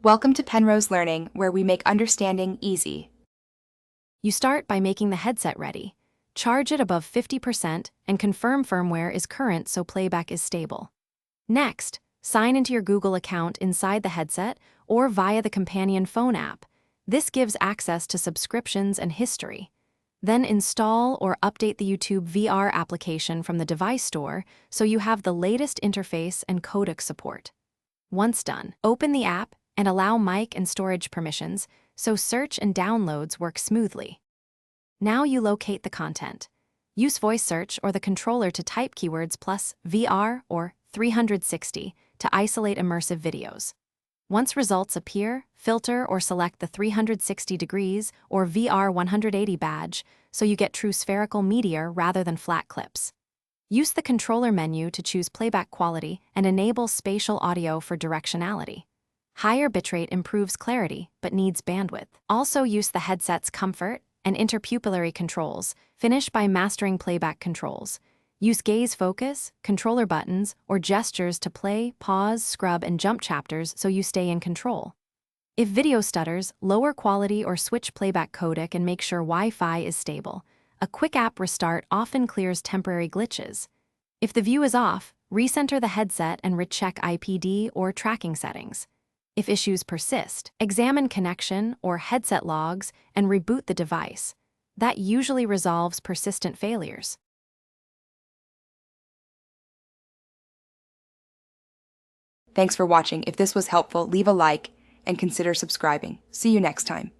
Welcome to Penrose Learning, where we make understanding easy. You start by making the headset ready. Charge it above 50% and confirm firmware is current so playback is stable. Next, sign into your Google account inside the headset or via the companion phone app. This gives access to subscriptions and history. Then install or update the YouTube VR application from the device store so you have the latest interface and codec support. Once done, open the app and allow mic and storage permissions so search and downloads work smoothly. Now you locate the content. Use voice search or the controller to type keywords plus VR or 360 to isolate immersive videos. Once results appear, filter or select the 360 degrees or VR 180 badge so you get true spherical meteor rather than flat clips. Use the controller menu to choose playback quality and enable spatial audio for directionality. Higher bitrate improves clarity but needs bandwidth. Also use the headset's comfort and interpupillary controls. Finish by mastering playback controls. Use gaze focus, controller buttons, or gestures to play, pause, scrub, and jump chapters so you stay in control. If video stutters, lower quality or switch playback codec and make sure Wi-Fi is stable. A quick app restart often clears temporary glitches. If the view is off, recenter the headset and recheck IPD or tracking settings. If issues persist, examine connection or headset logs and reboot the device. That usually resolves persistent failures. Thanks for watching. If this was helpful, leave a like and consider subscribing. See you next time.